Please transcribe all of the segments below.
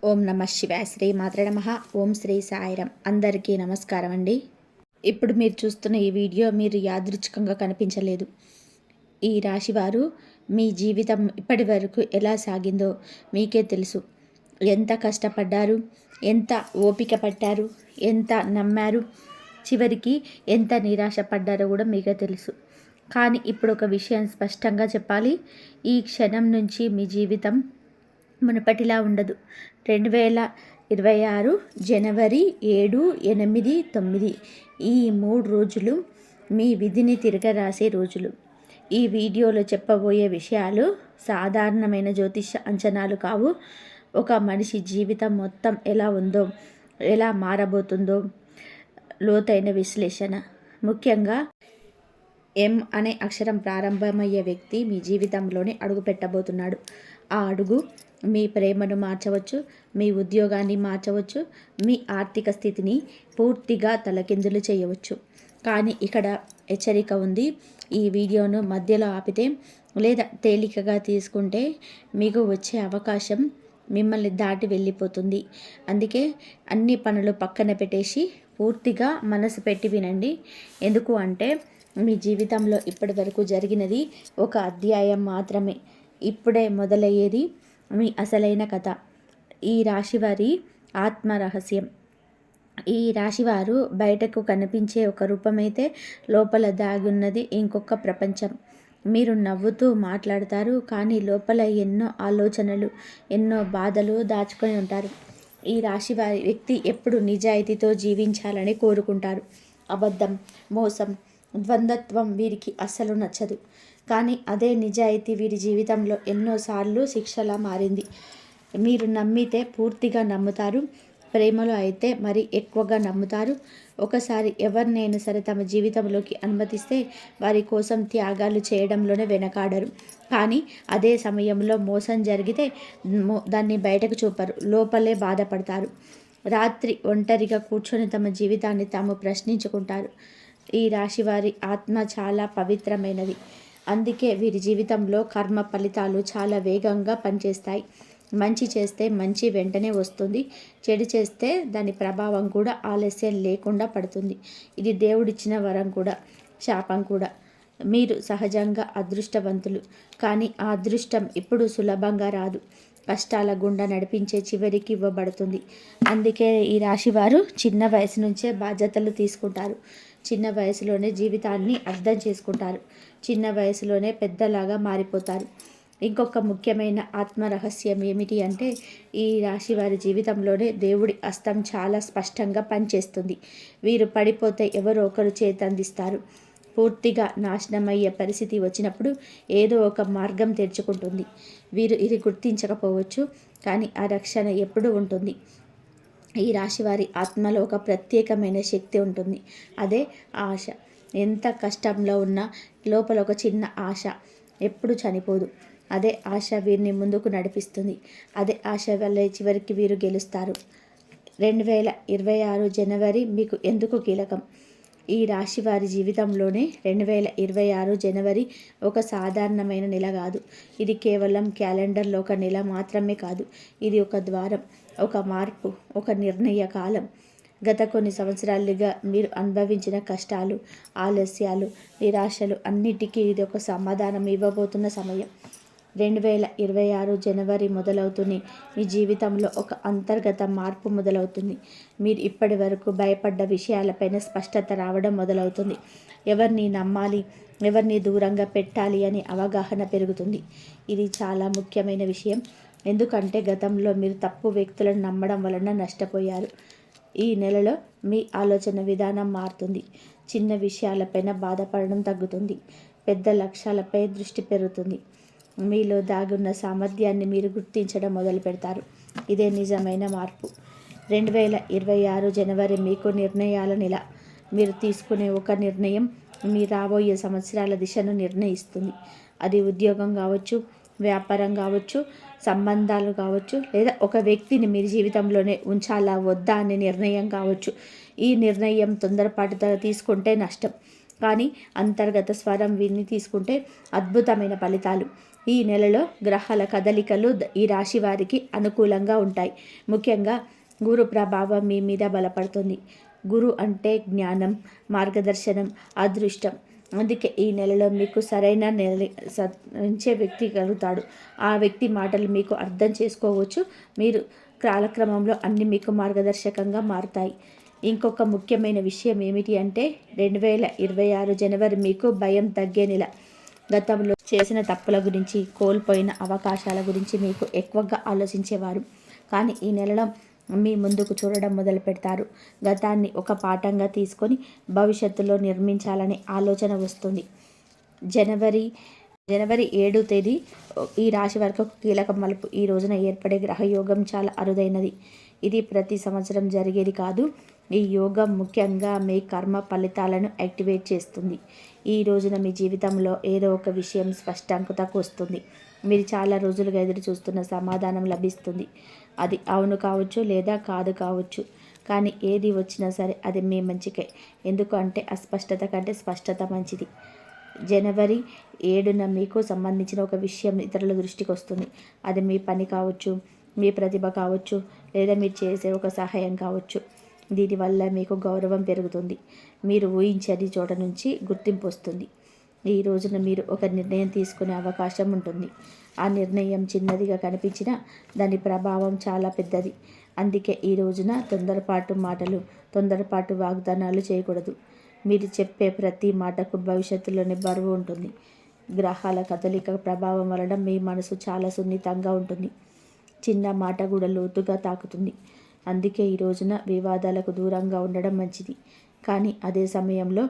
ఓం నమ శివాయ. శ్రీ మాత్రే నమః. ఓం శ్రీ సాయిరం. అందరికీ నమస్కారం అండి. ఇప్పుడు మీరు చూస్తున్న ఈ వీడియో మీరు యాదృచ్ఛికంగా కనిపించలేదు. ఈ రాశివారు మీ జీవితం ఇప్పటి వరకు ఎలా సాగిందో మీకే తెలుసు. ఎంత కష్టపడ్డారు, ఎంత ఓపిక పట్టారు, ఎంత నమ్మారు, చివరికి ఎంత నిరాశ పడ్డారో కూడా మీకే తెలుసు. కానీ ఇప్పుడు ఒక విషయం స్పష్టంగా చెప్పాలి. ఈ క్షణం నుంచి మీ జీవితం మునుపటిలా ఉండదు. 2026 జనవరి 7, 8, 9 ఈ 3 రోజులు మీ విధిని తిరగరాసే రోజులు. ఈ వీడియోలో చెప్పబోయే విషయాలు సాధారణమైన జ్యోతిష అంచనాలు కావు. ఒక మనిషి జీవితం మొత్తం ఎలా ఉందో, ఎలా మారబోతుందో లోతైన విశ్లేషణ. ముఖ్యంగా ఎం అనే అక్షరం ప్రారంభమయ్యే వ్యక్తి మీ జీవితంలోనే అడుగు పెట్టబోతున్నాడు. ఆ అడుగు మీ ప్రేమను మార్చవచ్చు, మీ ఉద్యోగాన్ని మార్చవచ్చు, మీ ఆర్థిక స్థితిని పూర్తిగా తలకిందులు చేయవచ్చు. కానీ ఇక్కడ హెచ్చరిక ఉంది. ఈ వీడియోను మధ్యలో ఆపితే లేదా తేలికగా తీసుకుంటే మీకు వచ్చే అవకాశం మిమ్మల్ని దాటి వెళ్ళిపోతుంది. అందుకే అన్ని పనులు పక్కన పెట్టేసి పూర్తిగా మనసు పెట్టి వినండి. ఎందుకు అంటే మీ జీవితంలో ఇప్పటి వరకు జరిగినది ఒక అధ్యాయం మాత్రమే. ఇప్పుడే మొదలయ్యేది మీ అసలైన కథ. ఈ రాశివారి ఆత్మ రహస్యం. ఈ రాశివారు బయటకు కనిపించే ఒక రూపమైతే లోపల దాగున్నది ఇంకొక ప్రపంచం. మీరు నవ్వుతూ మాట్లాడతారు, కానీ లోపల ఎన్నో ఆలోచనలు, ఎన్నో బాధలు దాచుకొని ఉంటారు. ఈ రాశివారి వ్యక్తి ఎప్పుడు నిజాయితీతో జీవించాలని కోరుకుంటారు. అబద్ధం, మోసం, ద్వంద్వత్వం వీరికి అస్సలు నచ్చదు. కానీ అదే నిజాయితీ వీరి జీవితంలో ఎన్నోసార్లు శిక్షలా మారింది. మీరు నమ్మితే పూర్తిగా నమ్ముతారు, ప్రేమలో అయితే మరి ఎక్కువగా నమ్ముతారు. ఒకసారి ఎవరినైనా సరే తమ జీవితంలోకి అనుమతిస్తే వారి కోసం త్యాగాలు చేయడంలోనే వెనకాడరు. కానీ అదే సమయంలో మోసం జరిగితే దాన్ని బయటకు చూపరు, లోపలే బాధపడతారు. రాత్రి ఒంటరిగా కూర్చొని తమ జీవితాన్ని తాము ప్రశ్నించుకుంటారు. ఈ రాశివారి ఆత్మ చాలా పవిత్రమైనది. అందుకే వీరి జీవితంలో కర్మ ఫలితాలు చాలా వేగంగా పనిచేస్తాయి. మంచి చేస్తే మంచి వెంటనే వస్తుంది, చెడు చేస్తే దాని ప్రభావం కూడా ఆలస్యం లేకుండా పడుతుంది. ఇది దేవుడిచ్చిన వరం కూడా, శాపం కూడా. మీరు సహజంగా అదృష్టవంతులు, కానీ ఆ అదృష్టం ఇప్పుడు సులభంగా రాదు. కష్టాల గుండా నడిపించే చివరికి ఇవ్వబడుతుంది. అందుకే ఈ రాశివారు చిన్న వయసు నుంచే బాధ్యతలు తీసుకుంటారు. చిన్న వయసులోనే జీవితాన్ని అర్థం చేసుకుంటారు. చిన్న వయసులోనే పెద్దలాగా మారిపోతారు. ఇంకొక ముఖ్యమైన ఆత్మ రహస్యం ఏమిటి అంటే ఈ రాశి వారి జీవితంలోనే దేవుడి హస్తం చాలా స్పష్టంగా పనిచేస్తుంది. వీరు పడిపోతే ఎవరో ఒకరు చేతందిస్తారు. పూర్తిగా నాశనమయ్యే పరిస్థితి వచ్చినప్పుడు ఏదో ఒక మార్గం తెరుచుకుంటుంది. వీరు ఇది గుర్తించకపోవచ్చు, కానీ ఆ రక్షణ ఎప్పుడూ ఉంటుంది. ఈ రాశివారి ఆత్మలో ఒక ప్రత్యేకమైన శక్తి ఉంటుంది. అదే ఆశ. ఎంత కష్టంలో ఉన్నా లోపల ఒక చిన్న ఆశ ఎప్పుడు చనిపోదు. అదే ఆశ వీరిని ముందుకు నడిపిస్తుంది. అదే ఆశ వల్లే చివరికి వీరు గెలుస్తారు. 2026 జనవరి మీకు ఎందుకు కీలకం? ఈ రాశి వారి జీవితంలోనే 2026 జనవరి ఒక సాధారణమైన నెల కాదు. ఇది కేవలం క్యాలెండర్లో ఒక నెల మాత్రమే కాదు. ఇది ఒక ద్వారం, ఒక మార్పు, ఒక నిర్ణయ కాలం. గత కొన్ని సంవత్సరాలుగా మీరు అనుభవించిన కష్టాలు, ఆలస్యాలు, నిరాశలు అన్నిటికీ ఇది ఒక సమాధానం ఇవ్వబోతున్న సమయం. 2026 జనవరి మొదలవుతుంది. మీ జీవితంలో ఒక అంతర్గత మార్పు మొదలవుతుంది. మీరు ఇప్పటి వరకు భయపడ్డ విషయాలపైన స్పష్టత రావడం మొదలవుతుంది. ఎవరిని నమ్మాలి, ఎవరిని దూరంగా పెట్టాలి అనే అవగాహన పెరుగుతుంది. ఇది చాలా ముఖ్యమైన విషయం. ఎందుకంటే గతంలో మీరు తప్పు వ్యక్తులను నమ్మడం వలన నష్టపోయారు. ఈ నెలలో మీ ఆలోచన విధానం మారుతుంది. చిన్న విషయాలపైన బాధపడడం తగ్గుతుంది. పెద్ద లక్ష్యాలపై దృష్టి పెరుగుతుంది. మీలో దాగున్న సామర్థ్యాన్ని మీరు గుర్తించడం మొదలు పెడతారు. ఇదే నిజమైన మార్పు. 2026 జనవరి మీకు నిర్ణయాల నెల. మీరు తీసుకునే ఒక నిర్ణయం మీ రాబోయే సంవత్సరాల దిశను నిర్ణయిస్తుంది. అది ఉద్యోగం కావచ్చు, వ్యాపారం కావచ్చు, సంబంధాలు కావచ్చు, లేదా ఒక వ్యక్తిని మీ జీవితంలోనే ఉంచాలా వద్దా అనే నిర్ణయం కావచ్చు. ఈ నిర్ణయం తొందరపాటుతో తీసుకుంటే నష్టం, కానీ అంతర్గత స్వరం విని తీసుకుంటే అద్భుతమైన ఫలితాలు. ఈ నెలలో గ్రహాల కదలికలు ఈ రాశి వారికి అనుకూలంగా ఉంటాయి. ముఖ్యంగా గురు ప్రభావం మీ మీద బలపడుతుంది. గురు అంటే జ్ఞానం, మార్గదర్శనం, అదృష్టం. అందుకే ఈ నెలలో మీకు సరైన సరించే వ్యక్తి కలుగుతాడు. ఆ వ్యక్తి మాటలు మీకు అర్థం చేసుకోవచ్చు. మీరు కాలక్రమంలో అన్ని మీకు మార్గదర్శకంగా మారుతాయి. ఇంకొక ముఖ్యమైన విషయం ఏమిటి అంటే 2026 జనవరి మీకు భయం తగ్గే నెల. గతంలో చేసిన తప్పుల గురించి, కోల్పోయిన అవకాశాల గురించి మీకు ఎక్కువగా ఆలోచించేవారు. కానీ ఈ నెలలో మీ ముందుకు చూడడం మొదలు పెడతారు. గతాన్ని ఒక పాఠంగా తీసుకొని భవిష్యత్తులో నిర్మించాలనే ఆలోచన వస్తుంది. జనవరి 7వ తేదీ ఈ రాశి వరకు కీలక మలుపు. ఈ రోజున ఏర్పడే గ్రహయోగం చాలా అరుదైనది. ఇది ప్రతి సంవత్సరం జరిగేది కాదు. ఈ యోగం ముఖ్యంగా మీ కర్మ ఫలితాలను యాక్టివేట్ చేస్తుంది. ఈ రోజున మీ జీవితంలో ఏదో ఒక విషయం స్పష్టంతకు వస్తుంది. మీరు చాలా రోజులుగా ఎదురు చూస్తున్న సమాధానం లభిస్తుంది. అది అవును కావచ్చు లేదా కాదు కావచ్చు. కానీ ఏది వచ్చినా సరే అది మీ మంచికే. ఎందుకంటే అస్పష్టత కంటే స్పష్టత మంచిది. జనవరి 7న మీకు సంబంధించిన ఒక విషయం ఇతరుల దృష్టికి వస్తుంది. అది మీ పని కావచ్చు, మీ ప్రతిభ కావచ్చు, లేదా మీరు చేసే ఒక సహాయం కావచ్చు. దీనివల్ల మీకు గౌరవం పెరుగుతుంది. మీరు ఊహించని చోట నుంచి గుర్తింపు వస్తుంది. ఈ రోజున మీరు ఒక నిర్ణయం తీసుకునే అవకాశం ఉంటుంది. ఆ నిర్ణయం చిన్నదిగా కనిపించినా దాని ప్రభావం చాలా పెద్దది. అందుకే ఈ రోజున తొందరపాటు మాటలు, తొందరపాటు వాగ్దానాలు చేయకూడదు. మీరు చెప్పే ప్రతి మాటకు భవిష్యత్తులోనే బరువు ఉంటుంది. గ్రహాల కదలిక ప్రభావం వలన మీ మనసు చాలా సున్నితంగా ఉంటుంది. చిన్న మాట కూడా లోతుగా తాకుతుంది. అందుకే ఈ రోజున వివాదాలకు దూరంగా ఉండడం మంచిది. కానీ అదే సమయంలో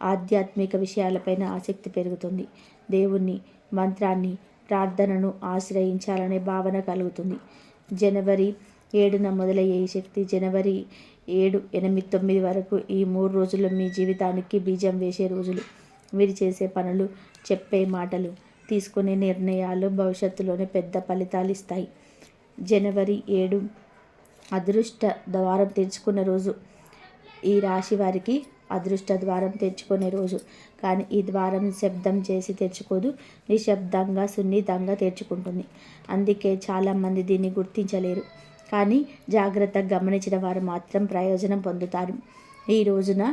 ఆధ్యాత్మిక విషయాలపైన ఆసక్తి పెరుగుతుంది. దేవుణ్ణి, మంత్రాన్ని, ప్రార్థనను ఆశ్రయించాలనే భావన కలుగుతుంది. జనవరి 7న మొదలయ్యే ఈ శక్తి జనవరి 7, 8, 9 వరకు ఈ 3 రోజులు మీ జీవితానికి బీజం వేసే రోజులు. మీరు చేసే పనులు, చెప్పే మాటలు, తీసుకునే నిర్ణయాలు భవిష్యత్తులోనే పెద్ద ఫలితాలు ఇస్తాయి. జనవరి 7 అదృష్ట ద్వారం తెరుచుకున్న రోజు. ఈ రాశి వారికి అదృష్ట ద్వారం తెరుచుకునే రోజు. కానీ ఈ ద్వారం శబ్దం చేసి తెరుచుకోదు, నిశ్శబ్దంగా సున్నితంగా తెరుచుకుంటుంది. అందుకే చాలామంది దీన్ని గుర్తించలేరు. కానీ జాగ్రత్తగా గమనించిన వారు మాత్రం ప్రయోజనం పొందుతారు. ఈ రోజున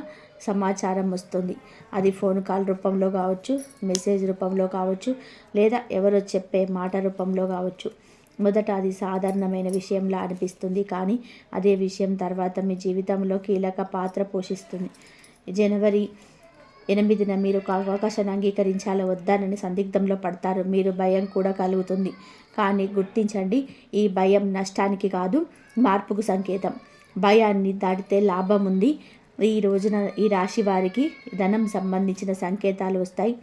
సమాచారం వస్తుంది. అది ఫోన్ కాల్ రూపంలో కావచ్చు, మెసేజ్ రూపంలో కావచ్చు, లేదా ఎవరో చెప్పే మాట రూపంలో కావచ్చు. మొదట అది సాధారణమైన విషయంలా అనిపిస్తుంది. కానీ అదే విషయం తర్వాత మీ జీవితంలో కీలక పాత్ర పోషిస్తుంది. జనవరి 8న మీరు ఒక అవకాశాన్ని అంగీకరించాలో వద్దానని సందిగ్ధంలో పడతారు. మీరు భయం కూడా కలుగుతుంది. కానీ గుర్తించండి, ఈ భయం నష్టానికి కాదు, మార్పుకు సంకేతం. భయాన్ని దాటితే లాభం ఉంది. ఈ రోజున ఈ రాశి వారికి ధనం సంబంధించిన సంకేతాలు వస్తాయి.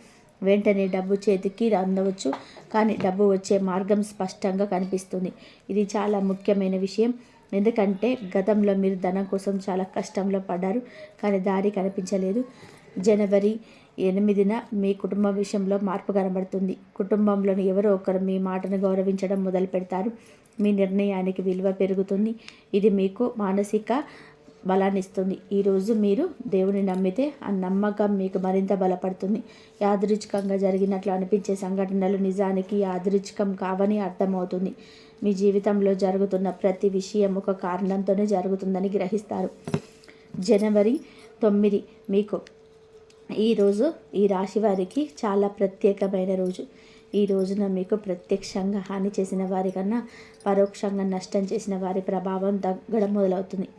వెంటనే డబ్బు చేతికి అందవచ్చు. కానీ డబ్బు వచ్చే మార్గం స్పష్టంగా కనిపిస్తుంది. ఇది చాలా ముఖ్యమైన విషయం. ఎందుకంటే గతంలో మీరు ధనం కోసం చాలా కష్టంలో పడ్డారు, కానీ దారి కనిపించలేదు. జనవరి 8న మీ కుటుంబ విషయంలో మార్పు కనబడుతుంది. కుటుంబంలోని ఎవరో ఒకరు మీ మాటను గౌరవించడం మొదలు పెడతారు. మీ నిర్ణయానికి విలువ పెరుగుతుంది. ఇది మీకు మానసిక బలాన్ని ఇస్తుంది. ఈరోజు మీరు దేవుని నమ్మితే ఆ నమ్మకం మీకు మరింత బలపడుతుంది. యాదృచ్ఛికంగా జరిగినట్లు అనిపించే సంఘటనలు నిజానికి యాదృచ్ఛికం కావని అర్థమవుతుంది. మీ జీవితంలో జరుగుతున్న ప్రతి విషయం ఒక కారణంతోనే జరుగుతుందని గ్రహిస్తారు. జనవరి 9 మీకు ఈరోజు ఈ రాశి వారికి చాలా ప్రత్యేకమైన రోజు. ఈ రోజున మీకు ప్రత్యక్షంగా హాని చేసిన వారి కన్నా పరోక్షంగా నష్టం చేసిన వారి ప్రభావం తగ్గడం మొదలవుతుంది.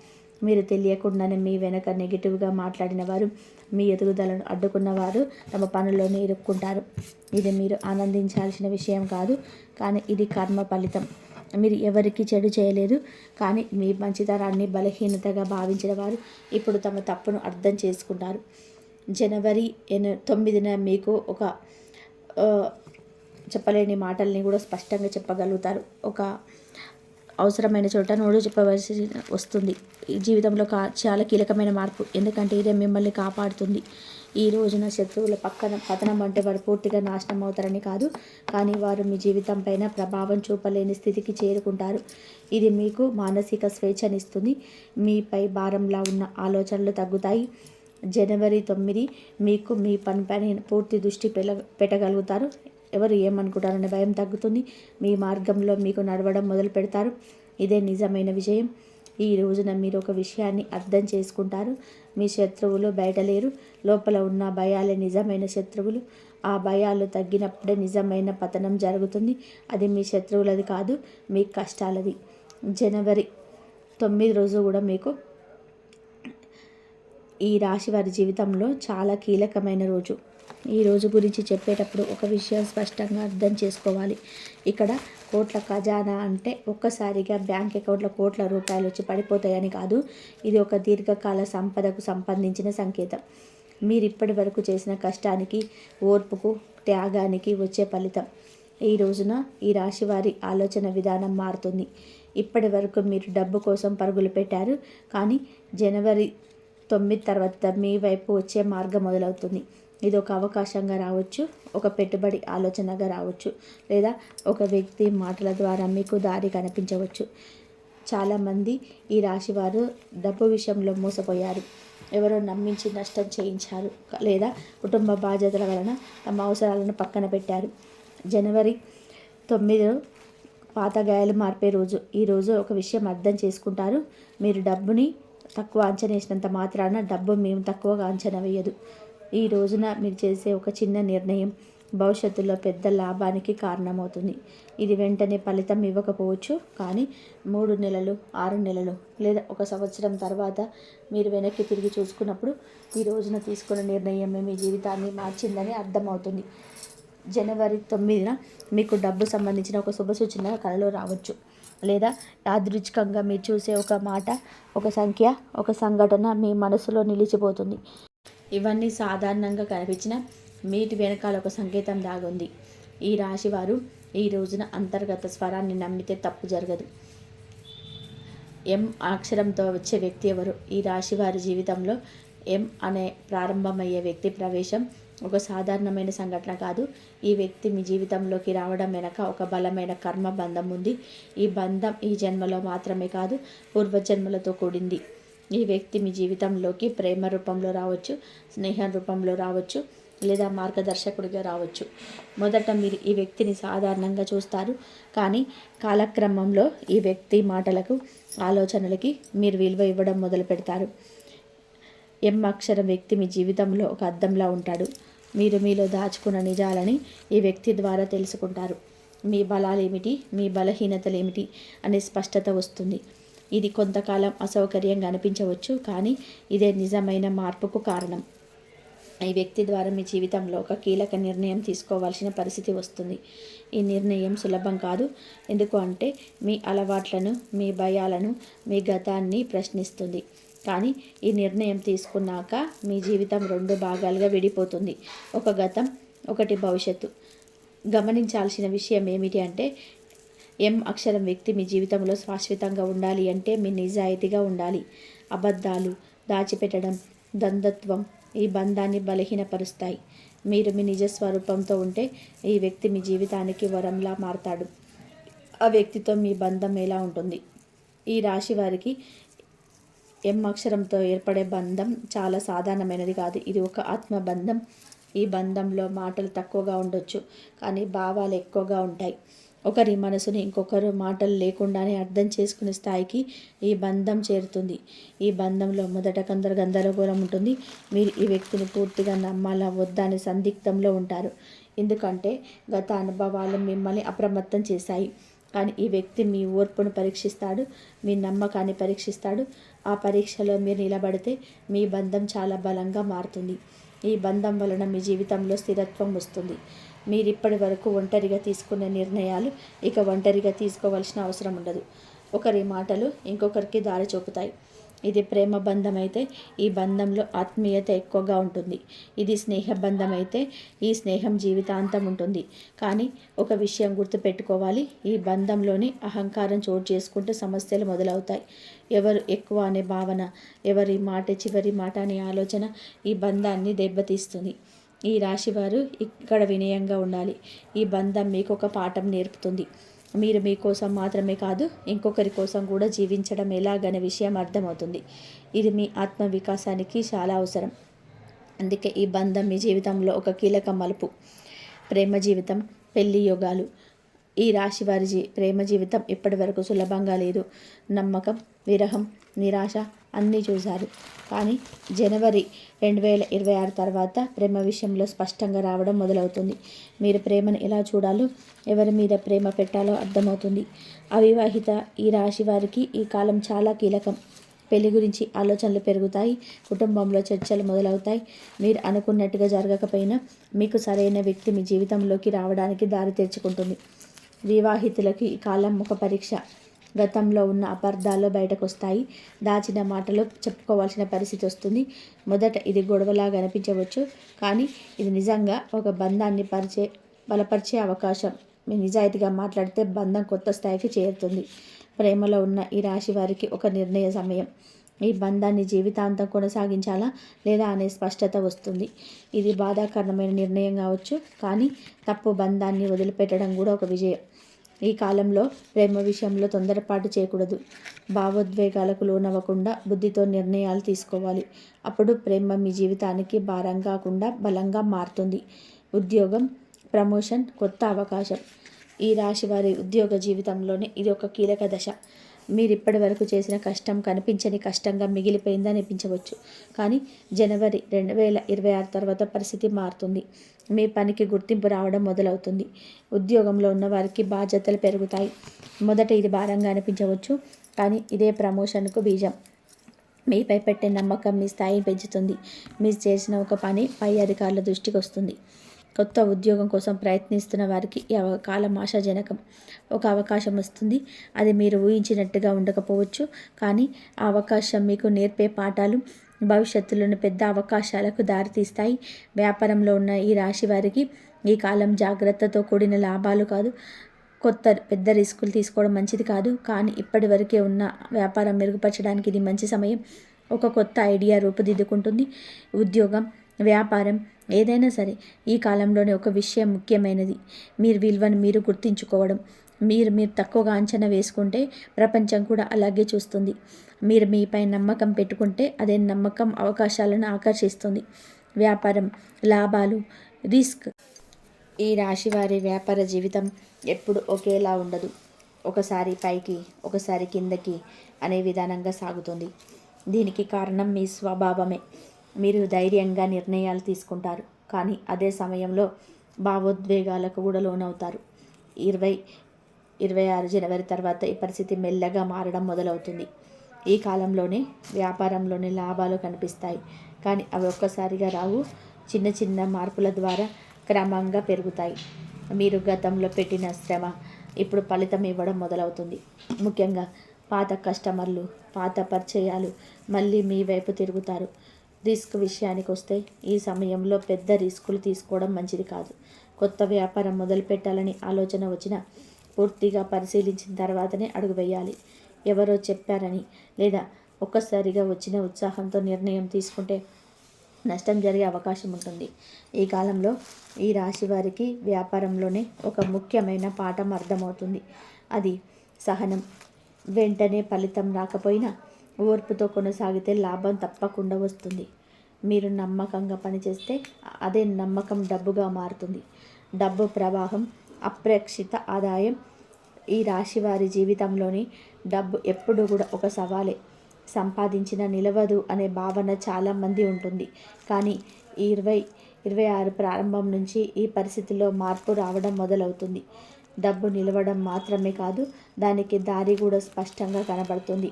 మీరు తెలియకుండానే మీ వెనక నెగిటివ్గా మాట్లాడిన వారు, మీ ఎదుగుదలను అడ్డుకున్నవారు తమ పనుల్లోనే ఇరుక్కుంటారు. ఇది మీరు ఆనందించాల్సిన విషయం కాదు, కానీ ఇది కర్మ ఫలితం. మీరు ఎవరికి చెడు చేయలేదు, కానీ మీ మంచితనాన్ని బలహీనతగా భావించిన వారు ఇప్పుడు తమ తప్పును అర్థం చేసుకుంటారు. జనవరి 9న మీకు ఒక చెప్పలేని మాటల్ని కూడా స్పష్టంగా చెప్పగలుగుతారు. ఒక అవసరమైన చోట నోడు చెప్పవలసి వస్తుంది. ఈ జీవితంలో చాలా కీలకమైన మార్పు. ఎందుకంటే ఇదే మిమ్మల్ని కాపాడుతుంది. ఈ రోజున శత్రువుల పక్కన పతనం అంటే వారు పూర్తిగా నాశనం అవుతారని కాదు, కానీ వారు మీ జీవితం పైన ప్రభావం చూపలేని స్థితికి చేరుకుంటారు. ఇది మీకు మానసిక స్వేచ్ఛనిస్తుంది. మీపై భారంలా ఉన్న ఆలోచనలు తగ్గుతాయి. జనవరి 9 మీకు మీ పనిపైన పూర్తి దృష్టి పెట్టగలుగుతారు. ఎవరు ఏమనుకుంటారనే భయం తగ్గుతుంది. మీ మార్గంలో మీకు నడవడం మొదలు పెడతారు. ఇదే నిజమైన విజయం. ఈ రోజున మీరు ఒక విషయాన్ని అర్థం చేసుకుంటారు. మీ శత్రువులు బయట లేరు, లోపల ఉన్న భయాలే నిజమైన శత్రువులు. ఆ భయాలు తగ్గినప్పుడే నిజమైన పతనం జరుగుతుంది. అది మీ శత్రువులది కాదు, మీ కష్టాలది. జనవరి 9 రోజు కూడా మీకు ఈ రాశి వారి జీవితంలో చాలా కీలకమైన రోజు. ఈ రోజు గురించి చెప్పేటప్పుడు ఒక విషయం స్పష్టంగా అర్థం చేసుకోవాలి. ఇక్కడ కోట్ల ఖజానా అంటే ఒక్కసారిగా బ్యాంక్ అకౌంట్లో కోట్ల రూపాయలు వచ్చి పడిపోతాయని కాదు. ఇది ఒక దీర్ఘకాల సంపదకు సంబంధించిన సంకేతం. మీరు ఇప్పటి వరకు చేసిన కష్టానికి, ఓర్పుకు, త్యాగానికి వచ్చే ఫలితం. ఈ రోజున ఈ రాశి వారి ఆలోచన విధానం మారుతుంది. ఇప్పటి వరకు మీరు డబ్బు కోసం పరుగులు పెట్టారు, కానీ జనవరి 9 తర్వాత మీ వైపు వచ్చే మార్గం మొదలవుతుంది. ఇది ఒక అవకాశంగా రావచ్చు, ఒక పెట్టుబడి ఆలోచనగా రావచ్చు, లేదా ఒక వ్యక్తి మాటల ద్వారా మీకు దారి కనిపించవచ్చు. చాలామంది ఈ రాశివారు డబ్బు విషయంలో మోసపోయారు. ఎవరో నమ్మించి నష్టం చేయించారు, లేదా కుటుంబ బాధ్యతల వలన తమ అవసరాలను పక్కన పెట్టారు. జనవరి 9 పాత గాయాలు మార్పే రోజు. ఈరోజు ఒక విషయం అర్థం చేసుకుంటారు. మీరు డబ్బుని తక్కువ అంచనా వేసినంత మాత్రాన డబ్బు మేము తక్కువగా అంచనా వేయదు. ఈ రోజున మీరు చేసే ఒక చిన్న నిర్ణయం భవిష్యత్తులో పెద్ద లాభానికి కారణమవుతుంది. ఇది వెంటనే ఫలితం ఇవ్వకపోవచ్చు, కానీ 3 నెలలు, 6 నెలలు లేదా 1 సంవత్సరం తర్వాత మీరు వెనక్కి తిరిగి చూసుకున్నప్పుడు ఈ రోజున తీసుకున్న నిర్ణయమే మీ జీవితాన్ని మార్చిందని అర్థమవుతుంది. జనవరి 9న మీకు డబ్బు సంబంధించిన ఒక శుభసూచన కలలో రావచ్చు, లేదా యాదృచ్ఛికంగా మీరు చూసే ఒక మాట, ఒక సంఖ్య, ఒక సంఘటన మీ మనసులో నిలిచిపోతుంది. ఇవన్నీ సాధారణంగా కనిపించిన మీటి వెనకాల ఒక సంకేతం దాగుంది. ఈ రాశివారు ఈ రోజున అంతర్గత స్వరాన్ని నమ్మితే తప్పు జరగదు. ఎం అక్షరంతో వచ్చే వ్యక్తి ఎవరు? ఈ రాశివారి జీవితంలో ఎం అనే ప్రారంభమయ్యే వ్యక్తి ప్రవేశం ఒక సాధారణమైన సంఘటన కాదు. ఈ వ్యక్తి మీ జీవితంలోకి రావడం వెనక ఒక బలమైన కర్మ బంధం ఉంది. ఈ బంధం ఈ జన్మలో మాత్రమే కాదు, పూర్వజన్మలతో కూడింది. ఈ వ్యక్తి మీ జీవితంలోకి ప్రేమ రూపంలో రావచ్చు, స్నేహం రూపంలో రావచ్చు, లేదా మార్గదర్శకుడిగా రావచ్చు. మొదట మీరు ఈ వ్యక్తిని సాధారణంగా చూస్తారు, కానీ కాలక్రమంలో ఈ వ్యక్తి మాటలకు, ఆలోచనలకి మీరు విలువ ఇవ్వడం మొదలు పెడతారు. ఎం అక్షరం వ్యక్తి మీ జీవితంలో ఒక అద్దంలా ఉంటాడు. మీరు మీలో దాచుకున్న నిజాలని ఈ వ్యక్తి ద్వారా తెలుసుకుంటారు. మీ బలాలు ఏమిటి, మీ బలహీనతలు ఏమిటి అనే స్పష్టత వస్తుంది. ఇది కొంతకాలం అసౌకర్యంగా అనిపించవచ్చు, కానీ ఇదే నిజమైన మార్పుకు కారణం. ఈ వ్యక్తి ద్వారా మీ జీవితంలో ఒక కీలక నిర్ణయం తీసుకోవాల్సిన పరిస్థితి వస్తుంది. ఈ నిర్ణయం సులభం కాదు, ఎందుకు అంటే మీ అలవాట్లను, మీ భయాలను, మీ గతాన్ని ప్రశ్నిస్తుంది. కానీ ఈ నిర్ణయం తీసుకున్నాక మీ జీవితం 2 భాగాలుగా విడిపోతుంది. ఒక గతం, ఒకటి భవిష్యత్తు. గమనించాల్సిన విషయం ఏమిటి అంటే, ఎం అక్షరం వ్యక్తి మీ జీవితంలో శాశ్వతంగా ఉండాలి అంటే మీ నిజాయితీగా ఉండాలి. అబద్ధాలు, దాచిపెట్టడం, ద్వంద్వత్వం ఈ బంధాన్ని బలహీనపరుస్తాయి. మీరు మీ నిజస్వరూపంతో ఉంటే ఈ వ్యక్తి మీ జీవితానికి వరంలా మారతాడు. ఆ వ్యక్తితో మీ బంధం ఎలా ఉంటుంది? ఈ రాశి వారికి ఎం అక్షరంతో ఏర్పడే బంధం చాలా సాధారణమైనది కాదు. ఇది ఒక ఆత్మబంధం. ఈ బంధంలో మాటలు తక్కువగా ఉండొచ్చు, కానీ భావాలు ఎక్కువగా ఉంటాయి. ఒకరి మనసుని ఇంకొకరు మాటలు లేకుండానే అర్థం చేసుకునే స్థాయికి ఈ బంధం చేరుతుంది. ఈ బంధంలో మొదట గందరగోళం ఉంటుంది. మీరు ఈ వ్యక్తిని పూర్తిగా నమ్మాలా వద్దా అనే సందిగ్ధంలో ఉంటారు, ఎందుకంటే గత అనుభవాలు మిమ్మల్ని అప్రమత్తం చేశాయి. కానీ ఈ వ్యక్తి మీ ఓర్పును పరీక్షిస్తాడు, మీ నమ్మకాన్ని పరీక్షిస్తాడు. ఆ పరీక్షలో మీరు నిలబడితే మీ బంధం చాలా బలంగా మారుతుంది. ఈ బంధం వలన మీ జీవితంలో స్థిరత్వం వస్తుంది. మీరు ఇప్పటి వరకు ఒంటరిగా తీసుకున్న నిర్ణయాలు ఇక ఒంటరిగా తీసుకోవాల్సిన అవసరం ఉండదు. ఒకరి మాటలు ఇంకొకరికి దారి చూపుతాయి. ఇది ప్రేమ బంధం అయితే ఈ బంధంలో ఆత్మీయత ఎక్కువగా ఉంటుంది. ఇది స్నేహ బంధం అయితే ఈ స్నేహం జీవితాంతం ఉంటుంది. కానీ ఒక విషయం గుర్తుపెట్టుకోవాలి, ఈ బంధంలోని అహంకారం చోటు చేసుకుంటే సమస్యలు మొదలవుతాయి. ఎవరు ఎక్కువ అనే భావన, ఎవరి మాట చివరి మాట అనే ఆలోచన ఈ బంధాన్ని దెబ్బతీస్తుంది. ఈ రాశివారు ఇక్కడ వినయంగా ఉండాలి. ఈ బంధం మీకు ఒక పాఠం నేర్పుతుంది. మీరు మీకోసం మాత్రమే కాదు, ఇంకొకరి కోసం కూడా జీవించడం ఎలాగనే విషయం అర్థమవుతుంది. ఇది మీ ఆత్మ వికాసానికి చాలా అవసరం. అందుకే ఈ బంధం మీ జీవితంలో ఒక కీలక మలుపు. ప్రేమ జీవితం పెళ్లి యోగాలు. ఈ రాశి వారి ప్రేమ జీవితం ఇప్పటి వరకు సులభంగా లేదు. నమ్మకం, విరహం, నిరాశ అన్నీ చూశారు. కానీ జనవరి 2026 తర్వాత ప్రేమ విషయంలో స్పష్టంగా రావడం మొదలవుతుంది. మీరు ప్రేమను ఎలా చూడాలో, ఎవరి మీద ప్రేమ పెట్టాలో అర్థమవుతుంది. అవివాహిత ఈ రాశి వారికి ఈ కాలం చాలా కీలకం. పెళ్లి గురించి ఆలోచనలు పెరుగుతాయి. కుటుంబంలో చర్చలు మొదలవుతాయి. మీరు అనుకున్నట్టుగా జరగకపోయినా మీకు సరైన వ్యక్తి మీ జీవితంలోకి రావడానికి దారి తెరుచుకుంటుంది. వివాహితులకి ఈ కాలం ఒక పరీక్ష. గతంలో ఉన్న అపార్థాలు బయటకు వస్తాయి. దాచిన మాటలు చెప్పుకోవాల్సిన పరిస్థితి వస్తుంది. మొదట ఇది గొడవలాగా అనిపించవచ్చు, కానీ ఇది నిజంగా ఒక బంధాన్ని బలపరిచే అవకాశం. మీ నిజాయితీగా మాట్లాడితే బంధం కొత్త స్థాయికి చేరుతుంది. ప్రేమలో ఉన్న ఈ రాశి వారికి ఒక నిర్ణయ సమయం. ఈ బంధాన్ని జీవితాంతం కొనసాగించాలా లేదా అనే స్పష్టత వస్తుంది. ఇది బాధాకరమైన నిర్ణయం కావచ్చు, కానీ తప్పు బంధాన్ని వదిలిపెట్టడం కూడా ఒక విజయం. ఈ కాలంలో ప్రేమ విషయంలో తొందరపాటు చేయకూడదు. భావోద్వేగాలకు లోనవ్వకుండా బుద్ధితో నిర్ణయాలు తీసుకోవాలి. అప్పుడు ప్రేమ మీ జీవితానికి భారం కాకుండా బలంగా మారుతుంది. ఉద్యోగం, ప్రమోషన్, కొత్త అవకాశం. ఈ రాశి వారి ఉద్యోగ జీవితంలోనే ఇది ఒక కీలక దశ. మీరు ఇప్పటి వరకు చేసిన కష్టం కనిపించని కష్టంగా మిగిలిపోయిందని అనిపించవచ్చు, కానీ జనవరి 2026 తర్వాత పరిస్థితి మారుతుంది. మీ పనికి గుర్తింపు రావడం మొదలవుతుంది. ఉద్యోగంలో ఉన్న వారికి బాధ్యతలు పెరుగుతాయి. మొదట ఇది భారంగా అనిపించవచ్చు, కానీ ఇదే ప్రమోషన్కు బీజం. మీపై పెట్టే నమ్మకం మీ స్థాయిని పెంచుతుంది. మీరు చేసిన ఒక పని పై అధికారుల దృష్టికి వస్తుంది. కొత్త ఉద్యోగం కోసం ప్రయత్నిస్తున్న వారికి ఈ కాలం ఆశాజనకం. ఒక అవకాశం వస్తుంది. అది మీరు ఊహించినట్టుగా ఉండకపోవచ్చు, కానీ ఆ అవకాశం మీకు నేర్పే పాఠాలు భవిష్యత్తులోని పెద్ద అవకాశాలకు దారితీస్తాయి. వ్యాపారంలో ఉన్న ఈ రాశి వారికి ఈ కాలం జాగ్రత్తతో కూడిన లాభాలు కాదు, పెద్ద రిస్కులు తీసుకోవడం మంచిది కాదు. కానీ ఇప్పటి వరకే ఉన్న వ్యాపారం మెరుగుపరచడానికి ఇది మంచి సమయం. ఒక కొత్త ఐడియా రూపుదిద్దుకుంటుంది. ఉద్యోగం, వ్యాపారం ఏదైనా సరే ఈ కాలంలోనే ఒక విషయం ముఖ్యమైనది. మీరు విలువను మీరు గుర్తించుకోవడం. మీరు తక్కువగా అంచనా వేసుకుంటే ప్రపంచం కూడా అలాగే చూస్తుంది. మీరు మీపై నమ్మకం పెట్టుకుంటే అదే నమ్మకం అవకాశాలను ఆకర్షిస్తుంది. వ్యాపారం, లాభాలు, రిస్క్. ఈ రాశి వారి వ్యాపార జీవితం ఎప్పుడు ఒకేలా ఉండదు. ఒకసారి పైకి, ఒకసారి కిందకి అనే విధానంగా సాగుతుంది. దీనికి కారణం మీ స్వభావమే. మీరు ధైర్యంగా నిర్ణయాలు తీసుకుంటారు, కానీ అదే సమయంలో భావోద్వేగాలకు కూడా లోనవుతారు. 2026 జనవరి తర్వాత ఈ పరిస్థితి మెల్లగా మారడం మొదలవుతుంది. ఈ కాలంలోనే వ్యాపారంలోని లాభాలు కనిపిస్తాయి, కానీ అవి ఒక్కసారిగా రావు. చిన్న చిన్న మార్పుల ద్వారా క్రమంగా పెరుగుతాయి. మీరు గతంలో పెట్టిన శ్రమ ఇప్పుడు ఫలితం ఇవ్వడం మొదలవుతుంది. ముఖ్యంగా పాత కస్టమర్లు, పాత పరిచయాలు మళ్ళీ మీ వైపు తిరుగుతారు. రిస్క్ విషయానికి వస్తే ఈ సమయంలో పెద్ద రిస్కులు తీసుకోవడం మంచిది కాదు. కొత్త వ్యాపారం మొదలు పెట్టాలని ఆలోచన వచ్చినా పూర్తిగా పరిశీలించిన తర్వాతనే అడుగు వేయాలి. ఎవరో చెప్పారని లేదా ఒక్కసారిగా వచ్చిన ఉత్సాహంతో నిర్ణయం తీసుకుంటే నష్టం జరిగే అవకాశం ఉంటుంది. ఈ కాలంలో ఈ రాశి వారికి వ్యాపారంలోనే ఒక ముఖ్యమైన పాఠం అర్థమవుతుంది. అది సహనం. వెంటనే ఫలితం రాకపోయినా ఓర్పుతో కొనసాగితే లాభం తప్పకుండా వస్తుంది. మీరు నమ్మకంగా పనిచేస్తే అదే నమ్మకం డబ్బుగా మారుతుంది. డబ్బు ప్రవాహం, అప్రక్షిత ఆదాయం. ఈ రాశి వారి జీవితంలోని డబ్బు ఎప్పుడు కూడా ఒక సవాలే. సంపాదించిన నిలవదు అనే భావన చాలామంది ఉంటుంది, కానీ ఈ 2026 ప్రారంభం నుంచి ఈ పరిస్థితిలో మార్పు రావడం మొదలవుతుంది. డబ్బు నిలవడం మాత్రమే కాదు, దానికి దారి కూడా స్పష్టంగా కనబడుతుంది.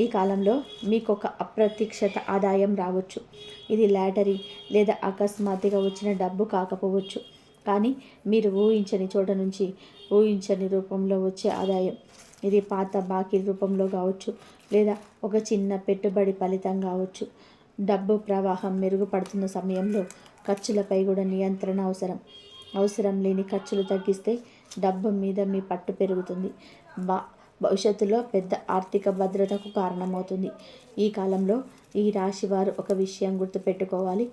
ఈ కాలంలో మీకు ఒక అప్రత్యక్షత ఆదాయం రావచ్చు. ఇది లాటరీ లేదా అకస్మాత్తుగా వచ్చిన డబ్బు కాకపోవచ్చు, కానీ మీరు ఊహించని చోట నుంచి ఊహించని రూపంలో వచ్చే ఆదాయం. ఇది పాత బాకీ రూపంలో కావచ్చు, లేదా ఒక చిన్న పెట్టుబడి ఫలితం కావచ్చు. డబ్బు ప్రవాహం మెరుగుపడుతున్న సమయంలో ఖర్చులపై కూడా నియంత్రణ అవసరం. అవసరం లేని ఖర్చులు తగ్గిస్తే డబ్బు మీద మీ పట్టు పెరుగుతుంది. భవిష్యత్తులో పెద్ద ఆర్థిక భద్రతకు కారణమవుతుంది. ఈ కాలంలో ఈ రాశి వారు ఒక విషయం గుర్తుపెట్టుకోవాలి.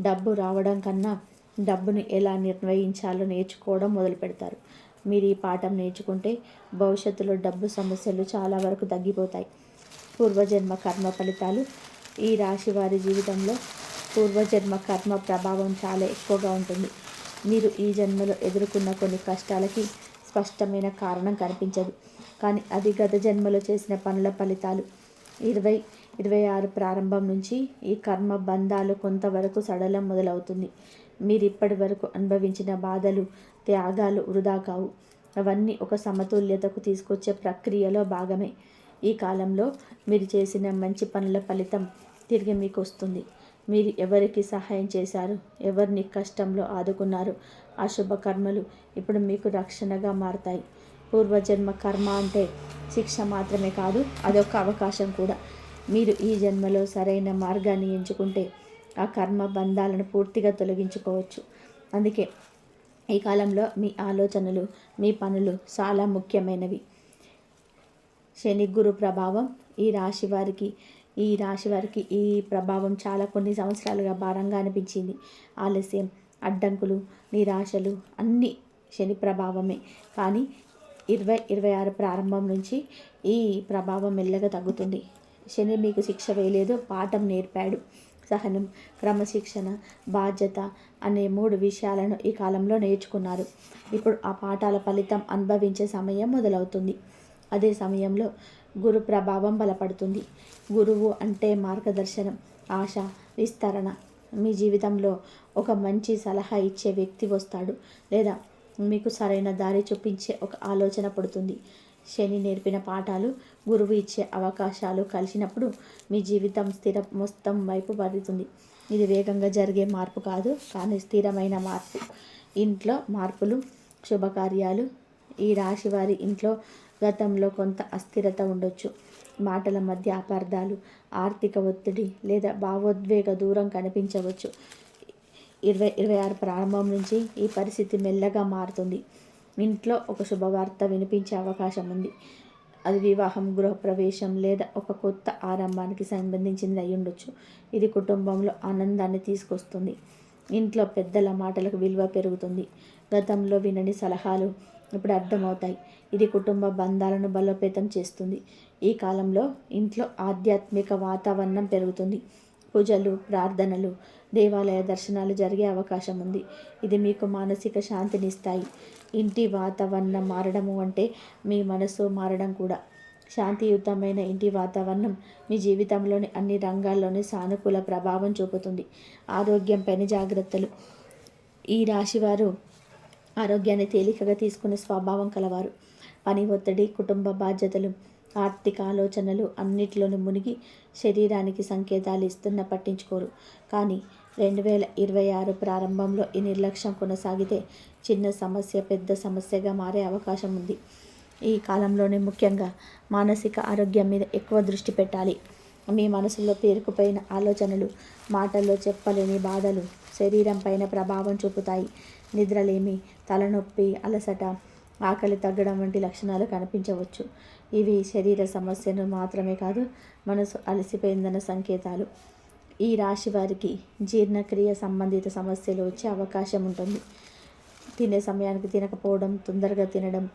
డబ్బు రావడం కన్నా డబ్బును ఎలా నిర్వహించాలో నేర్చుకోవడం మొదలు పెడతారు. మీరు ఈ పాఠం నేర్చుకుంటే భవిష్యత్తులో డబ్బు సమస్యలు చాలా వరకు తగ్గిపోతాయి. పూర్వజన్మ కర్మ ఫలితాలు. ఈ రాశి వారి జీవితంలో పూర్వజన్మ కర్మ ప్రభావం చాలా ఎక్కువగా ఉంటుంది. మీరు ఈ జన్మలో ఎదుర్కొన్న కొన్ని కష్టాలకి స్పష్టమైన కారణం కనిపించదు, కానీ అది గత జన్మలో చేసిన పనుల ఫలితాలు. 2026 ప్రారంభం నుంచి ఈ కర్మ బంధాలు కొంతవరకు సడలం మొదలవుతుంది. మీరు ఇప్పటి వరకు అనుభవించిన బాధలు, త్యాగాలు వృధా కావు. అవన్నీ ఒక సమతుల్యతకు తీసుకొచ్చే ప్రక్రియలో భాగమే. ఈ కాలంలో మీరు చేసిన మంచి పనుల ఫలితం తిరిగి మీకు వస్తుంది. మీరు ఎవరికి సహాయం చేశారు, ఎవరిని కష్టంలో ఆదుకున్నారు, ఆ శుభకర్మలు ఇప్పుడు మీకు రక్షణగా మారతాయి. పూర్వజన్మ కర్మ అంటే శిక్ష మాత్రమే కాదు, అదొక అవకాశం కూడా. మీరు ఈ జన్మలో సరైన మార్గాన్ని ఎంచుకుంటే ఆ కర్మ బంధాలను పూర్తిగా తొలగించుకోవచ్చు. అందుకే ఈ కాలంలో మీ ఆలోచనలు, మీ పనులు చాలా ముఖ్యమైనవి. శని గురు ప్రభావం ఈ రాశి వారికి ఈ ప్రభావం చాలా కొన్ని సంవత్సరాలుగా భారంగా అనిపించింది. ఆలస్యం, అడ్డంకులు, నిరాశలు అన్నీ శని ప్రభావమే. కానీ 2026 ప్రారంభం నుంచి ఈ ప్రభావం మెల్లగా తగ్గుతుంది. శని మీకు శిక్ష వేయలేదు, పాఠం నేర్పాడు. సహనం, క్రమశిక్షణ, బాధ్యత అనే 3 విషయాలను ఈ కాలంలో నేర్చుకున్నారు. ఇప్పుడు ఆ పాఠాల ఫలితం అనుభవించే సమయం మొదలవుతుంది. అదే సమయంలో గురు ప్రభావం బలపడుతుంది. గురువు అంటే మార్గదర్శనం, ఆశ, విస్తరణ. మీ జీవితంలో ఒక మంచి సలహా ఇచ్చే వ్యక్తి వస్తాడు, లేదా మీకు సరైన దారి చూపించే ఒక ఆలోచన పడుతుంది. శని నేర్పిన పాఠాలు, గురువు ఇచ్చే అవకాశాలు కలిసినప్పుడు మీ జీవితం మొత్తం వైపు పడుతుంది. ఇది వేగంగా జరిగే మార్పు కాదు, కానీ స్థిరమైన మార్పు. ఇంట్లో మార్పులు, శుభకార్యాలు. ఈ రాశి వారి ఇంట్లో గతంలో కొంత అస్థిరత ఉండొచ్చు. మాటల మధ్య అపార్థాలు, ఆర్థిక ఒత్తిడి లేదా భావోద్వేగ దూరం కనిపించవచ్చు. 2026 ప్రారంభం నుంచి ఈ పరిస్థితి మెల్లగా మారుతుంది. ఇంట్లో ఒక శుభవార్త వినిపించే అవకాశం ఉంది. అది వివాహం, గృహప్రవేశం లేదా ఒక కొత్త ఆరంభానికి సంబంధించింది అయి ఉండొచ్చు. ఇది కుటుంబంలో ఆనందాన్ని తీసుకొస్తుంది. ఇంట్లో పెద్దల మాటలకు విలువ పెరుగుతుంది. గతంలో వినని సలహాలు ఇప్పుడు అర్థమవుతాయి. ఇది కుటుంబ బంధాలను బలోపేతం చేస్తుంది. ఈ కాలంలో ఇంట్లో ఆధ్యాత్మిక వాతావరణం పెరుగుతుంది. పూజలు, ప్రార్థనలు, దేవాలయ దర్శనాలు జరిగే అవకాశం ఉంది. ఇది మీకు మానసిక శాంతినిస్తాయి. ఇంటి వాతావరణం మారడము అంటే మీ మనసు మారడం కూడా. శాంతియుతమైన ఇంటి వాతావరణం మీ జీవితంలోని అన్ని రంగాల్లోని సానుకూల ప్రభావం చూపుతుంది. ఆరోగ్యంపైన జాగ్రత్తలు. ఈ రాశివారు ఆరోగ్యాన్ని తేలికగా తీసుకునే స్వభావం కలవారు. పని ఒత్తిడి, కుటుంబ బాధ్యతలు, ఆర్థిక ఆలోచనలు అన్నిటిలోనూ మునిగి శరీరానికి సంకేతాలు ఇస్తున్న పట్టించుకోరు. కానీ 2026 ప్రారంభంలో ఈ నిర్లక్ష్యం కొనసాగితే చిన్న సమస్య పెద్ద సమస్యగా మారే అవకాశం ఉంది. ఈ కాలంలోనే ముఖ్యంగా మానసిక ఆరోగ్యం మీద ఎక్కువ దృష్టి పెట్టాలి. మీ మనసులో పేరుకుపోయిన ఆలోచనలు, మాటల్లో చెప్పలేని బాధలు శరీరం పైన ప్రభావం చూపుతాయి. నిద్రలేమి, తలనొప్పి, అలసట, ఆకలి తగ్గడం వంటి లక్షణాలు కనిపించవచ్చు. ఇవి శరీర సమస్యను మాత్రమే కాదు, మనసు అలసిపోయిందన్న సంకేతాలు. ఈ రాశి వారికి జీర్ణక్రియ సంబంధిత సమస్యలు వచ్చే అవకాశం ఉంటుంది. తినే సమయానికి తినకపోవడం, తొందరగా తినడం,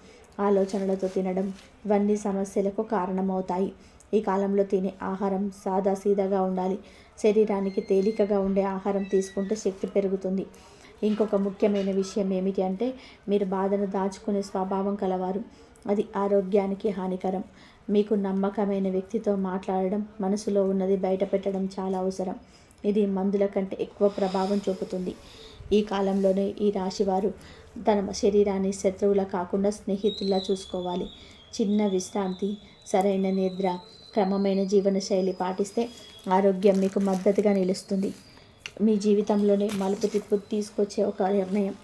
ఆలోచనలతో తినడం ఇవన్నీ సమస్యలకు కారణమవుతాయి. ఈ కాలంలో తినే ఆహారం సాదాసీదాగా ఉండాలి. శరీరానికి తేలికగా ఉండే ఆహారం తీసుకుంటే శక్తి పెరుగుతుంది. ఇంకొక ముఖ్యమైన విషయం ఏమిటి అంటే మీరు బాధను దాచుకునే స్వభావం కలవారు. అది ఆరోగ్యానికి హానికరం. మీకు నమ్మకమైన వ్యక్తితో మాట్లాడడం, మనసులో ఉన్నది బయట పెట్టడం చాలా అవసరం. ఇది మందుల కంటే ఎక్కువ ప్రభావం చూపుతుంది. ఈ కాలంలోనే ఈ రాశివారు తన శరీరాన్ని శత్రువులా కాకుండా స్నేహితుల్లా చూసుకోవాలి. చిన్న విశ్రాంతి, సరైన నిద్ర, క్రమమైన జీవనశైలి పాటిస్తే ఆరోగ్యం మీకు మద్దతుగా నిలుస్తుంది. మీ జీవితంలోనే మలుపు తిప్పు తీసుకొచ్చే ఒక నిర్ణయం.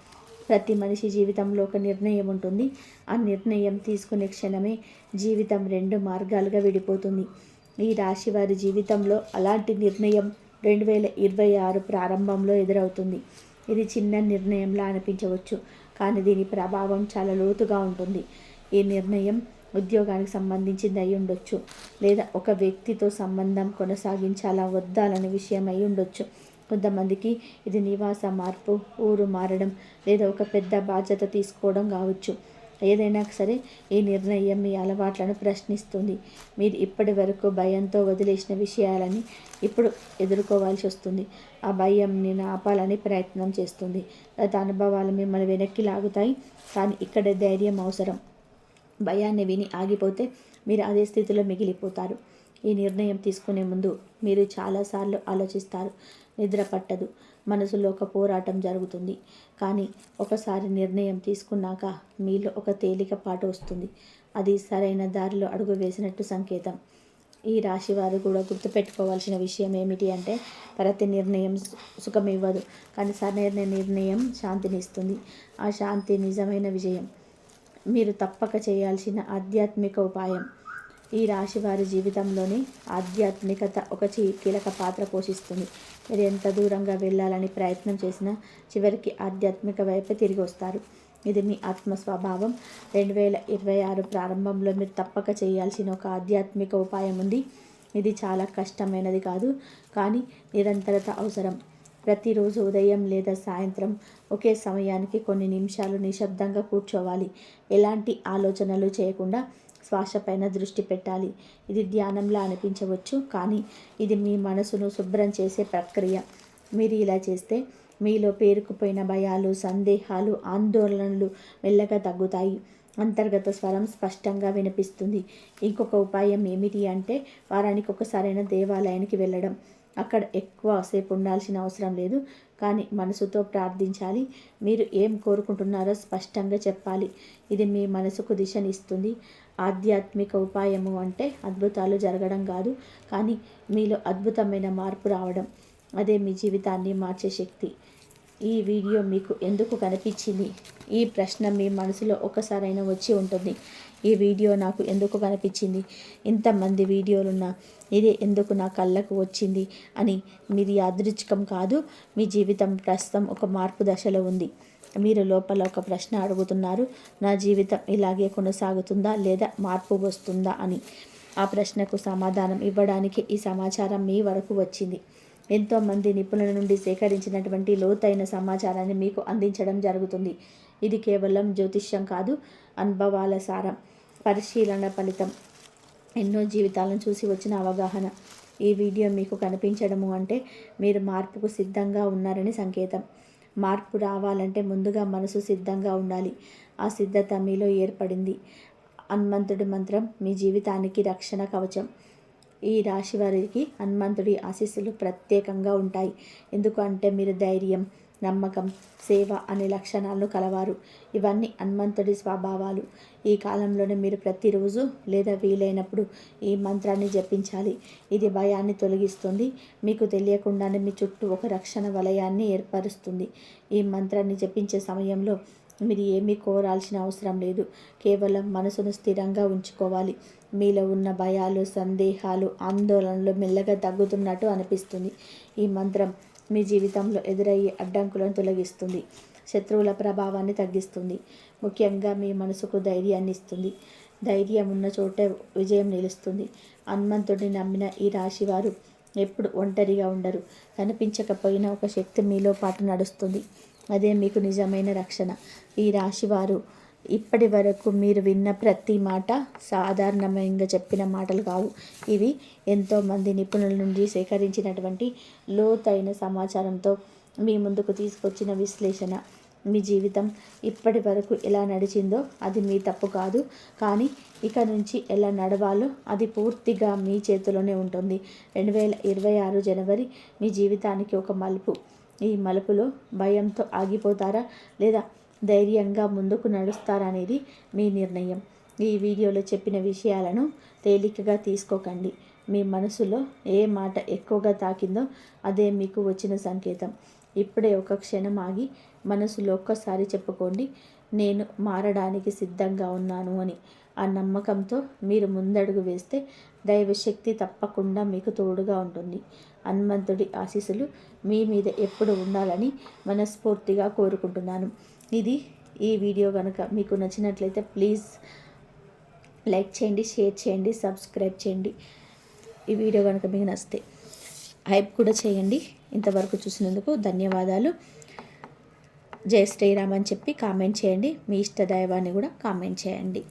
ప్రతి మనిషి జీవితంలో ఒక నిర్ణయం ఉంటుంది. ఆ నిర్ణయం తీసుకునే క్షణమే జీవితం 2 మార్గాలుగా విడిపోతుంది. ఈ రాశి వారి జీవితంలో అలాంటి నిర్ణయం 2026 ప్రారంభంలో ఎదురవుతుంది. ఇది చిన్న నిర్ణయంలా అనిపించవచ్చు, కానీ దీని ప్రభావం చాలా లోతుగా ఉంటుంది. ఈ నిర్ణయం ఉద్యోగానికి సంబంధించింది అయి ఉండొచ్చు, లేదా ఒక వ్యక్తితో సంబంధం కొనసాగించాలా వద్దాలనే విషయం అయి ఉండొచ్చు. కొంతమందికి ఇది నివాస మార్పు, ఊరు మారడం, లేదా ఒక పెద్ద బాధ్యత తీసుకోవడం కావచ్చు. ఏదైనా సరే ఈ నిర్ణయం మీ అలవాట్లను ప్రశ్నిస్తుంది. మీరు ఇప్పటి వరకు భయంతో వదిలేసిన విషయాలని ఇప్పుడు ఎదుర్కోవాల్సి వస్తుంది. ఆ భయంని ఆపాలని ప్రయత్నం చేస్తుంది. గత అనుభవాలు మిమ్మల్ని వెనక్కి లాగుతాయి, కానీ ఇక్కడ ధైర్యం అవసరం. భయాన్ని విని ఆగిపోతే మీరు అదే స్థితిలో మిగిలిపోతారు. ఈ నిర్ణయం తీసుకునే ముందు మీరు చాలాసార్లు ఆలోచిస్తారు. నిద్ర పట్టదు, మనసులో ఒక పోరాటం జరుగుతుంది. కానీ ఒకసారి నిర్ణయం తీసుకున్నాక మీలో ఒక తేలికపాటు వస్తుంది. అది సరైన దారిలో అడుగు వేసినట్టు సంకేతం. ఈ రాశి వారు కూడా గుర్తుపెట్టుకోవాల్సిన విషయం ఏమిటి అంటే, ప్రతి నిర్ణయం సుఖం ఇవ్వదు, కానీ సరైన నిర్ణయం శాంతిని ఇస్తుంది. ఆ శాంతి నిజమైన విజయం. మీరు తప్పక చేయాల్సిన ఆధ్యాత్మిక ఉపాయం. ఈ రాశి వారి జీవితంలోని ఆధ్యాత్మికత ఒక కీలక పాత్ర పోషిస్తుంది. మీరు ఎంత దూరంగా వెళ్ళాలని ప్రయత్నం చేసినా చివరికి ఆధ్యాత్మిక వైపే తిరిగి వస్తారు. ఇది మీ ఆత్మ స్వభావం. 2026 ప్రారంభంలో మీరు తప్పక చేయాల్సిన ఒక ఆధ్యాత్మిక ఉపాయం ఉంది. ఇది చాలా కష్టమైనది కాదు, కానీ నిరంతరత అవసరం. ప్రతిరోజు ఉదయం లేదా సాయంత్రం ఒకే సమయానికి కొన్ని నిమిషాలు నిశ్శబ్దంగా కూర్చోవాలి. ఎలాంటి ఆలోచనలు చేయకుండా శ్వాసపైన దృష్టి పెట్టాలి. ఇది ధ్యానంలా అనిపించవచ్చు, కానీ ఇది మీ మనసును శుభ్రం చేసే ప్రక్రియ. మీరు ఇలా చేస్తే మీలో పేరుకుపోయిన భయాలు, సందేహాలు, ఆందోళనలు మెల్లగా తగ్గుతాయి. అంతర్గత స్వరం స్పష్టంగా వినిపిస్తుంది. ఇంకొక ఉపాయం ఏమిటి అంటే, వారానికి ఒకసారైనా దేవాలయానికి వెళ్ళడం. అక్కడ ఎక్కువ సేపు ఉండాల్సిన అవసరం లేదు, కానీ మనసుతో ప్రార్థించాలి. మీరు ఏం కోరుకుంటున్నారో స్పష్టంగా చెప్పాలి. ఇది మీ మనసుకు దిశనిస్తుంది. ఆధ్యాత్మిక ఉపాయము అంటే అద్భుతాలు జరగడం కాదు, కానీ మీలో అద్భుతమైన మార్పు రావడం. అదే మీ జీవితాన్ని మార్చే శక్తి. ఈ వీడియో మీకు ఎందుకు కనిపించింది? ఈ ప్రశ్న మీ మనసులో ఒక్కసారైనా వచ్చి ఉంటుంది. ఈ వీడియో నాకు ఎందుకు కనిపించింది? ఇంతమంది వీడియోలున్నా ఇదే ఎందుకు నా కళ్ళకు వచ్చింది అని. మీది యాదృచ్ఛికం కాదు. మీ జీవితం ప్రస్తుతం ఒక మార్పు దశలో ఉంది. మీరు లోపల ఒక ప్రశ్న అడుగుతున్నారు, నా జీవితం ఇలాగే కొనసాగుతుందా లేదా మార్పు వస్తుందా అని. ఆ ప్రశ్నకు సమాధానం ఇవ్వడానికి ఈ సమాచారం మీ వరకు వచ్చింది. ఎంతోమంది నిపుణుల నుండి సేకరించినటువంటి లోతైన సమాచారాన్ని మీకు అందించడం జరుగుతుంది. ఇది కేవలం జ్యోతిష్యం కాదు, అనుభవాల సారం, పరిశీలన ఫలితం, ఎన్నో జీవితాలను చూసి వచ్చిన అవగాహన. ఈ వీడియో మీకు కనిపించడము అంటే మీరు మార్పుకు సిద్ధంగా ఉన్నారని సంకేతం. మార్పు రావాలంటే ముందుగా మనసు సిద్ధంగా ఉండాలి. ఆ సిద్ధత మీలో ఏర్పడింది. హనుమంతుడి మంత్రం మీ జీవితానికి రక్షణ కవచం. ఈ రాశి వారికి హనుమంతుడి ఆశీస్సులు ప్రత్యేకంగా ఉంటాయి. ఎందుకంటే మీరు ధైర్యం, నమ్మకం, సేవ అనే లక్షణాలను కలవారు. ఇవన్నీ హనుమంతుడి స్వభావాలు. ఈ కాలంలోనే మీరు ప్రతిరోజు లేదా వీలైనప్పుడు ఈ మంత్రాన్ని జపించాలి. ఇది భయాన్ని తొలగిస్తుంది. మీకు తెలియకుండానే మీ చుట్టూ ఒక రక్షణ వలయాన్ని ఏర్పరుస్తుంది. ఈ మంత్రాన్ని జపించే సమయంలో మీరు ఏమీ కోరాల్సిన అవసరం లేదు. కేవలం మనసును స్థిరంగా ఉంచుకోవాలి. మీలో ఉన్న భయాలు, సందేహాలు, ఆందోళనలు మెల్లగా తగ్గుతున్నట్టు అనిపిస్తుంది. ఈ మంత్రం మీ జీవితంలో ఎదురయ్యే అడ్డంకులను తొలగిస్తుంది, శత్రువుల ప్రభావాన్ని తగ్గిస్తుంది, ముఖ్యంగా మీ మనసుకు ధైర్యాన్ని ఇస్తుంది. ధైర్యం ఉన్న చోటే విజయం నిలుస్తుంది. హనుమంతుడిని నమ్మిన ఈ రాశివారు ఎప్పుడు ఒంటరిగా ఉండరు. కనిపించకపోయినా ఒక శక్తి మీలో పాటు నడుస్తుంది. అదే మీకు నిజమైన రక్షణ. ఈ రాశివారు ఇప్పటి వరకు మీరు విన్న ప్రతి మాట సాధారణంగా చెప్పిన మాటలు కావు. ఇవి ఎంతోమంది నిపుణుల నుండి సేకరించినటువంటి లోతైన సమాచారంతో మీ ముందుకు తీసుకొచ్చిన విశ్లేషణ. మీ జీవితం ఇప్పటి వరకు ఎలా నడిచిందో అది మీ తప్పు కాదు, కానీ ఇక నుంచి ఎలా నడవాలో అది పూర్తిగా మీ చేతిలోనే ఉంటుంది. 2026 జనవరి మీ జీవితానికి ఒక మలుపు. ఈ మలుపులో భయంతో ఆగిపోతారా లేదా ధైర్యంగా ముందుకు నడుస్తారా అనేది మీ నిర్ణయం. ఈ వీడియోలో చెప్పిన విషయాలను తేలికగా తీసుకోకండి. మీ మనసులో ఏ మాట ఎక్కువగా తాకిందో అదే మీకు వచ్చిన సంకేతం. ఇప్పుడే ఒక క్షణం ఆగి మనసులో ఒక్కసారి చెప్పుకోండి, నేను మారడానికి సిద్ధంగా ఉన్నాను అని. ఆ నమ్మకంతో మీరు ముందడుగు వేస్తే దైవశక్తి తప్పకుండా మీకు తోడుగా ఉంటుంది. హనుమంతుడి ఆశీస్సులు మీ మీద ఎప్పుడు ఉండాలని మనస్ఫూర్తిగా కోరుకుంటున్నాను. ఈ వీడియో కనుక మీకు నచ్చినట్లయితే ప్లీజ్ లైక్ చేయండి, షేర్ చేయండి, సబ్స్క్రైబ్ చేయండి. ఈ వీడియో కనుక మీకు నచ్చితే హైప్ కూడా చేయండి. ఇంతవరకు చూసినందుకు ధన్యవాదాలు. జై శ్రీరామ్ అని చెప్పి కామెంట్ చేయండి. మీ ఇష్ట దైవాన్ని కూడా కామెంట్ చేయండి.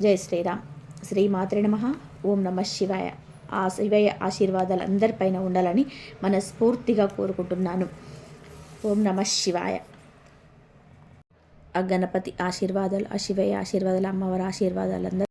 జై శ్రీరామ్. శ్రీమాత్రే నమః. ఓం నమః శివాయ. ఆ శివయ్య ఆశీర్వాదాలు అందరిపైన ఉండాలని మనస్ఫూర్తిగా కోరుకుంటున్నాను. ఓం నమః శివాయ. ఆ గణపతి ఆశీర్వాదాలు, ఆ శివయ్య ఆశీర్వాదాలు, అమ్మవారి ఆశీర్వాదాలు అందరూ